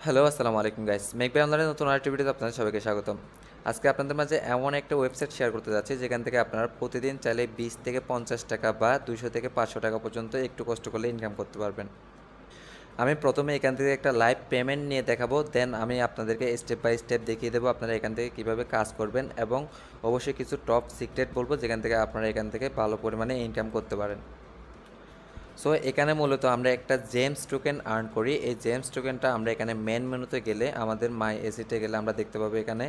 Hello, আসসালামু আলাইকুম guys. মেকবি অনলাইনের নতুন আরেকটি ভিডিওতে আপনাদের সবাইকে স্বাগতম। আজকে আপনাদের মাঝে এমন একটা ওয়েবসাইট শেয়ার করতে যাচ্ছি যেখান থেকে আপনারা প্রতিদিন চাইলে 20 থেকে 50 টাকা বা 200 থেকে 500 টাকা পর্যন্ত একটু কষ্ট করলে ইনকাম করতে পারবেন। আমি প্রথমে এখান থেকে একটা লাইভ পেমেন্ট নিয়ে দেখাবো, দেন আমি আপনাদেরকে স্টেপ বাই স্টেপ দেখিয়ে দেবো আপনারা এখান থেকে কীভাবে কাজ করবেন এবং অবশ্যই কিছু টপ সিক্রেট বলবো যেখান থেকে আপনারা এখান থেকে ভালো পরিমাণে ইনকাম করতে পারেন। সো এখানে মূলত আমরা একটা জেমস টোকেন আর্ন করি। এই জেমস টোকেনটা আমরা এখানে মেন মেনুতে গেলে আমাদের মাই এসিতে গেলে আমরা দেখতে পাবো এখানে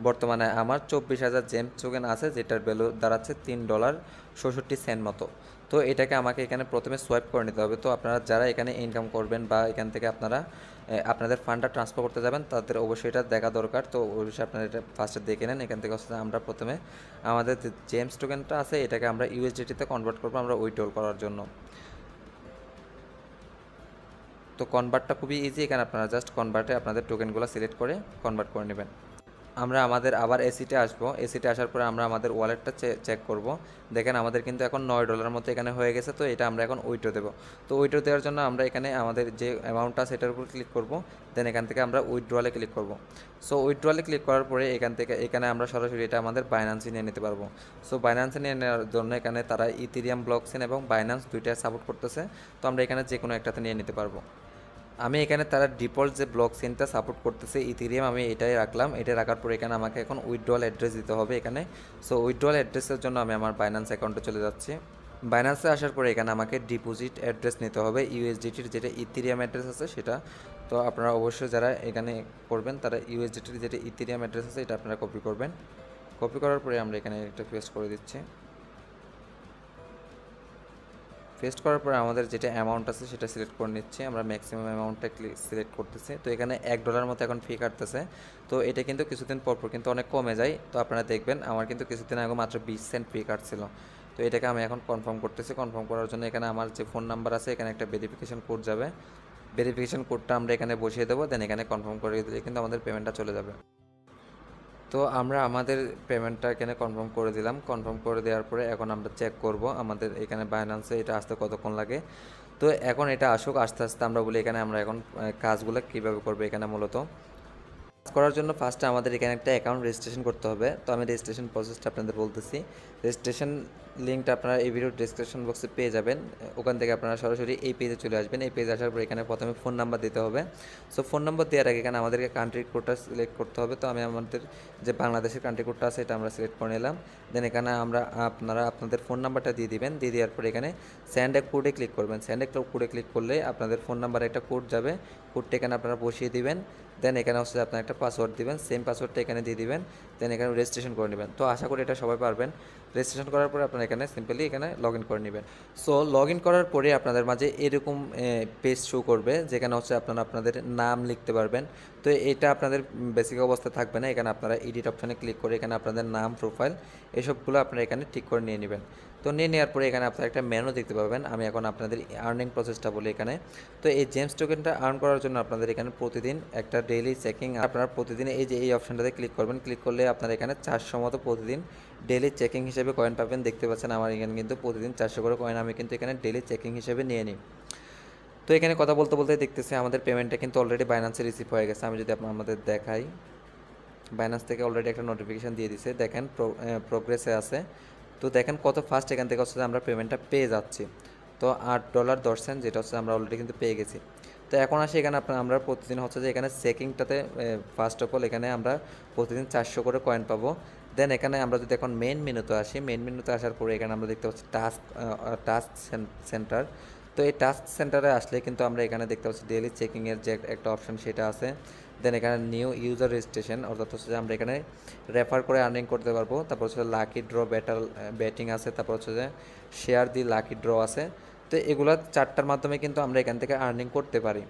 বর্তমানে আমার 24,000 জেমস টোকেন আছে, যেটার ভ্যালু দাঁড়াচ্ছে $3.67 মতো। তো এটাকে আমাকে এখানে প্রথমে সোয়াইপ করে নিতে হবে। তো আপনারা যারা এখানে ইনকাম করবেন বা এখান থেকে আপনারা আপনাদের ফান্ডটা ট্রান্সফার করতে যাবেন তাদের অবশ্যই এটা দেখা দরকার। তো অবশ্যই আপনারা এটা ফার্স্টে দেখে নেন। এখান থেকে হচ্ছে আমরা প্রথমে আমাদের যে জেমস টোকেনটা আছে এটাকে আমরা ইউএসডিটিতে কনভার্ট করবো আমরা উইথড্রল করার জন্য। তো কনভার্টটা খুবই ইজি। এখানে আপনারা জাস্ট কনভার্টে আপনাদের টোকেনগুলো সিলেক্ট করে কনভার্ট করে নেবেন। আমরা আমাদের আবার এসিতে আসবো। এসিতে আসার পরে আমরা আমাদের ওয়ালেটটা চেক করব। দেখেন আমাদের কিন্তু এখন $9 মতো এখানে হয়ে গেছে। তো এটা আমরা এখন উইথড্র দেবো। তো উইথড্র দেওয়ার জন্য আমরা এখানে আমাদের যে অ্যামাউন্টটা আছে এটার উপর ক্লিক করব। দেন এখান থেকে আমরা উইথড্রলে ক্লিক করব। সো উইথড্রলে ক্লিক করার পরে এখান থেকে এখানে আমরা সরাসরি এটা আমাদের বাইন্যান্সে নিয়ে নিতে পারবো। সো বাইন্যান্সে নিয়ে নেওয়ার জন্য এখানে তারা ইথেরিয়াম ব্লকচেন এবং বাইন্যান্স দুইটা সাপোর্ট করতেছে। তো আমরা এখানে যে কোনো একটাতে নিয়ে নিতে পারবো। আমি এখানে তারা ডিফল্ট যে ব্লক চেইনটা সাপোর্ট করতেছে ইথেরিয়াম, আমি এটাই রাখলাম। এটা রাখার পর এখানে আমাকে এখন উইথড্রল অ্যাড্রেস দিতে হবে এখানে। সো উইথড্রল অ্যাড্রেসের জন্য আমি আমার বাইন্যান্স অ্যাকাউন্টে চলে যাচ্ছি। বাইন্যান্সে আসার পরে এখানে আমাকে ডিপোজিট অ্যাড্রেস নিতে হবে ইউএসডিটির যেটা ইথেরিয়াম অ্যাড্রেস আছে সেটা। তো আপনারা অবশ্যই যারা এখানে করবেন তারা ইউএসডিটির যেটা ইথেরিয়াম অ্যাড্রেস আছে এটা আপনারা কপি করবেন। কপি করার পরে আমরা এখানে একটা পেস্ট করে দিচ্ছি। পেস্ট করার পরে আমাদের যেটা অ্যামাউন্ট আছে সেটা সিলেক্ট করে নিচ্ছি। আমরা ম্যাক্সিমাম অ্যামাউন্টটা সিলেক্ট করতেছি। তো এখানে $1 মতো এখন ফি কাটতেছে। তো এটা কিন্তু কিছুদিন পর কিন্তু অনেক কমে যায়। তো আপনারা দেখবেন আমার কিন্তু কিছুদিন আগে মাত্র 20 সেন্ট ফি কাটছিল। তো এটাকে আমি এখন কনফার্ম করতেছি। কনফার্ম করার জন্য এখানে আমার যে ফোন নাম্বার আছে এখানে একটা ভেরিফিকেশন কোড যাবে। ভেরিফিকেশন কোডটা আমরা এখানে বসিয়ে দেবো, দেন এখানে কনফার্ম করে দিলে কিন্তু আমাদের পেমেন্টটা চলে যাবে। তো আমরা আমাদের পেমেন্টটা এখানে কনফার্ম করে দিলাম। কনফার্ম করে দেওয়ার পরে এখন আমরা চেক করব আমাদের এখানে বাইন্যান্সে এটা আসতে কতক্ষণ লাগে। তো এখন এটা আসুক, আস্তে আস্তে আমরা বলি এখানে আমরা এখন কাজগুলো কীভাবে করবো। এখানে মূলত কাজ করার জন্য ফার্স্টে আমাদের এখানে একটা অ্যাকাউন্ট রেজিস্ট্রেশন করতে হবে। তো আমি রেজিস্ট্রেশন প্রসেসটা আপনাদের বলতেছি। রেজিস্ট্রেশন লিঙ্কটা আপনারা এই ভিডিওর ডিসক্রিপশন বক্সে পেয়ে যাবেন। ওখান থেকে আপনারা সরাসরি এই পেজে চলে আসবেন। এই পেজে আসার পর এখানে প্রথমে ফোন নাম্বার দিতে হবে। সো ফোন নাম্বার দেওয়ার আগে এখানে আমাদেরকে কান্ট্রি কোডটা সিলেক্ট করতে হবে। তো আমি আমাদের যে বাংলাদেশের কান্ট্রি কোডটা আছে এটা আমরা সিলেক্ট করে নিলাম। দেন এখানে আপনারা আপনাদের ফোন নাম্বারটা দিয়ে দিবেন। দিয়ে দেওয়ার পর এখানে সেন্ড এ কোডে ক্লিক করবেন। সেন্ড এ কোডে ক্লিক করলে আপনাদের ফোন নাম্বারে একটা কোড যাবে। কোডটা এখানে আপনারা বসিয়ে দিবেন। দেন এখানে হচ্ছে আপনার একটা পাসওয়ার্ড দিবেন, সেম পাসওয়ার্ডটা এখানে দিয়ে দিবেন। দেন এখানে রেজিস্ট্রেশন করে নেবেন। তো আশা করি এটা সবাই পারবেন। রেজিস্ট্রেশন করার পরে আপনারা এখানে সিম্পলি এখানে লগ ইন করে নেবেন। সো লগ ইন করার পরে আপনাদের মাঝে এরকম পেজ শো করবে যেখানে হচ্ছে আপনারা আপনাদের নাম লিখতে পারবেন। তো এটা আপনাদের বেসিক অবস্থায় থাকবে না। এখানে আপনারা এডিট অপশানে ক্লিক করে এখানে আপনাদের নাম, প্রোফাইল এসবগুলো আপনারা এখানে ঠিক করে নিয়ে নেবেন। তো নিয়ে নেওয়ার পরে এখানে আপনারা একটা মেনু দেখতে পাবেন। আমি এখন আপনাদের আর্নিং প্রসেসটা বলি এখানে। তো এই জেমস টোকেনটা আর্ন করার জন্য আপনাদের এখানে প্রতিদিন একটা ডেইলি চেকিং আপনারা প্রতিদিন এই যে এই অপশানটাতে ক্লিক করবেন। ক্লিক করলে আপনারা এখানে 400 মতো প্রতিদিন ডেইলি চেকিং হিসেবে কয়েন পাবেন। দেখতে পাচ্ছেন আমার এখানে কিন্তু প্রতিদিন 400 করে কয়েন আমি কিন্তু এখানে ডেইলি চেকিং হিসেবে নিয়ে নিই। তো এখানে কথা বলতে বলতে দেখতেছি আমাদের পেমেন্টটা কিন্তু অলরেডি বাইন্যান্সে রিসিভ হয়ে গেছে। আমি যদি আমাদের দেখাই, বাইন্যান্স থেকে অলরেডি একটা নোটিফিকেশান দিয়ে দিছে। দেখেন প্রোগ্রেসে আছে। তো দেখেন কত ফাস্ট এখান থেকে হচ্ছে আমরা পেমেন্টটা পেয়ে যাচ্ছি। তো $8.10 যেটা হচ্ছে আমরা অলরেডি কিন্তু পেয়ে গেছি। তো এখন আসি এখানে আমরা প্রতিদিন হচ্ছে যে এখানে চেকিংটাতে ফার্স্ট অফ অল এখানে আমরা প্রতিদিন 400 করে কয়েন পাবো। দেন এখানে আমরা যদি এখন মেন মেনুতে আসি, মেন মেনুতে আসার পরে এখানে আমরা দেখতে পাচ্ছি টাস্ক সেন্টার। তো এই টাস্ক সেন্টারে আসলে কিন্তু আমরা এখানে দেখতে পাচ্ছি ডেইলি চেকিংয়ের যে একটা অপশান সেটা আছে। দেন এখানে নিউ ইউজার রেজিস্ট্রেশন, অর্থাৎ হচ্ছে যে আমরা এখানে রেফার করে আর্নিং করতে পারবো। তারপর হচ্ছে লাকি ড্র ব্যাটিং আছে। তারপর হচ্ছে যে শেয়ার দি লাকি ড্র আছে। তো এগুলো 4টার মাধ্যমে কিন্তু আমরা এখান থেকে আর্নিং করতে পারি।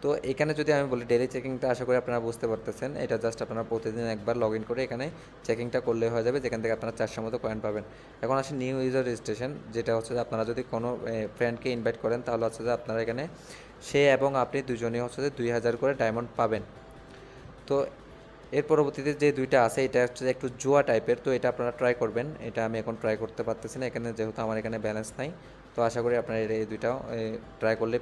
তো এখানে যদি আমি বলি ডেইলি চেকিংটা আশা করি আপনারা বুঝতে পারতেছেন। এটা জাস্ট আপনারা প্রতিদিন একবার লগ ইন করে এখানে চেকিংটা করলে হয়ে যাবে, যেখান থেকে আপনারা 400 মতো কয়েন পাবেন। এখন আসি নিউ ইউজার রেজিস্ট্রেশন, যেটা হচ্ছে যে আপনারা যদি কোনো ফ্রেন্ডকে ইনভাইট করেন তাহলে হচ্ছে যে আপনারা এখানে সে এবং আপনি দুজনেই হচ্ছে যে 2000 করে ডায়মন্ড পাবেন। তো এর পরবর্তীতে যে দুইটা আছে এটা হচ্ছে একটু জুয়া টাইপের। তো এটা আপনারা ট্রাই করবেন। এটা আমি এখন ট্রাই করতে পারতেছি না এখানে, যেহেতু আমার এখানে ব্যালেন্স নাই। তো আশা করি আপনারা এই দুইটাও ট্রাই করলে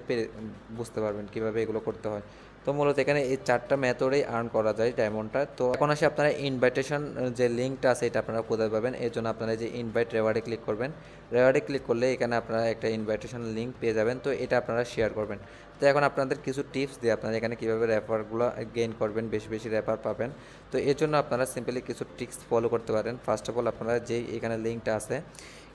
বুঝতে পারবেন কীভাবে এগুলো করতে হয়। তো তো মূলত এখানে এই 4টা মেথডেই আর্ন করা যায় ডায়মন্ডটা। তো এখন আসি আপনারা ইনভাইটেশন যে লিঙ্কটা আছে এটা আপনারা কোথায় পাবেন? এর জন্য আপনারা যে ইনভাইট রিওয়ার্ডে ক্লিক করবেন। রিওয়ার্ডে ক্লিক করলে এখানে আপনারা একটা ইনভাইটেশন লিঙ্ক পেয়ে যাবেন। তো এটা আপনারা শেয়ার করবেন। তো এখন আপনাদের কিছু টিপস দিই আপনারা এখানে কীভাবে রেফারগুলো গেইন করবেন, বেশি বেশি রেফার পাবেন। তো এর জন্য আপনারা সিম্পলি কিছু ট্রিক্স ফলো করতে পারেন। ফার্স্ট অফ অল আপনারা যেই এখানে লিঙ্কটা আছে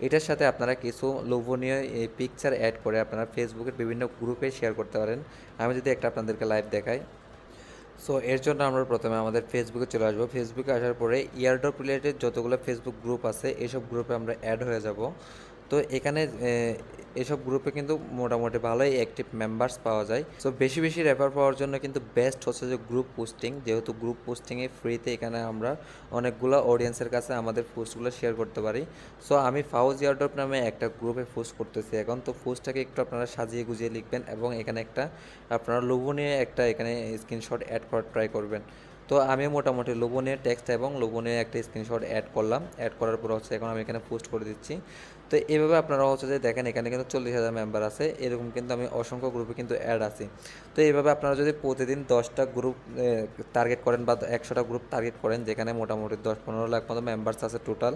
এটার সাথে আপনারা কিছু লোভনীয় পিকচার অ্যাড করে আপনারা ফেসবুকের বিভিন্ন গ্রুপে শেয়ার করতে পারেন। আমি যদি একটা আপনাদেরকে লাইভ দেখাই। সো এর জন্য আমরা প্রথমে আমাদের ফেসবুকে চলে আসবো। ফেসবুকে আসার পরে ইয়ারড্রপ রিলেটেড যতগুলো ফেসবুক গ্রুপ আছে এইসব গ্রুপে আমরা অ্যাড হয়ে যাব। তো এখানে এসব গ্রুপে কিন্তু মোটামুটি ভালোই অ্যাক্টিভ মেম্বার্স পাওয়া যায়। সো বেশি বেশি রেফার পাওয়ার জন্য কিন্তু বেস্ট হচ্ছে যে গ্রুপ পোস্টিং, যেহেতু গ্রুপ পোস্টিংয়ে ফ্রিতে এখানে আমরা অনেকগুলো অডিয়েন্সের কাছে আমাদের পোস্টগুলো শেয়ার করতে পারি। সো আমি ফাউজ ইয়ারড্রপ নামে একটা গ্রুপে পোস্ট করতেছি এখন। তো পোস্টটাকে একটু আপনারা সাজিয়ে গুজিয়ে লিখবেন এবং এখানে একটা আপনারা লোভনীয় একটা এখানে স্ক্রিনশট অ্যাড করার ট্রাই করবেন। তো আমি মোটামুটি লোভনীয় টেক্সট এবং লোভনীয় একটা স্ক্রিনশট অ্যাড করলাম। অ্যাড করার পর হচ্ছে এখন আমি এখানে পোস্ট করে দিচ্ছি। তো এইভাবে আপনারা হচ্ছে যে দেখেন এখানে কিন্তু 40,000 মেম্বার আছে, এরকম কিন্তু আমি অসংখ্য গ্রুপে কিন্তু অ্যাড আছি। তো এইভাবে আপনারা যদি প্রতিদিন 10টা গ্রুপ টার্গেট করেন বা 100টা গ্রুপ টার্গেট করেন যেখানে মোটামুটি 10-15 লাখ মতো মেম্বার্স আছে টোটাল,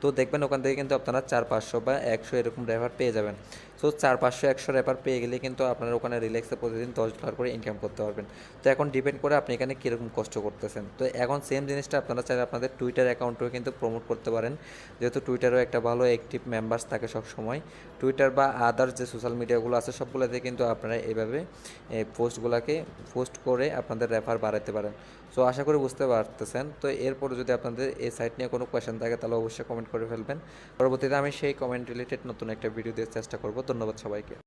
তো দেখবেন ওখান থেকে কিন্তু আপনারা 400-500 বা 100 এরকম রেফার পেয়ে যাবেন। সো 400-500-100 রেফার পেয়ে গেলে কিন্তু আপনারা ওখানে রিল্যাক্সে প্রতিদিন $10 করে ইনকাম করতে পারবেন। তো এখন ডিপেন্ড করে আপনি এখানে কীরকম কষ্ট করতেছেন। তো এখন সেম জিনিসটা আপনারা চাইলে আপনাদের টুইটার অ্যাকাউন্টেও কিন্তু প্রমোট করতে পারেন, যেহেতু টুইটারও একটা ভালো অ্যাক্টিভ মেম্বার্স থাকে সবসময়। টুইটার বা আদার্স যে সোশ্যাল মিডিয়াগুলো আছে সবগুলোতে কিন্তু আপনারা এইভাবে পোস্টগুলোকে পোস্ট করে আপনাদের রেফার বাড়াতে পারেন। সো আশা করি বুঝতে পারতেছেন। তো এরপরে যদি আপনাদের এই সাইট নিয়ে কোনো কোয়েশ্চেন থাকে তাহলে অবশ্যই কমেন্ট করে ফেলবেন। পরবর্তীতে আমি সেই কমেন্ট রিলেটেড নতুন একটা ভিডিও দেওয়ার চেষ্টা করব। ধন্যবাদ সবাইকে।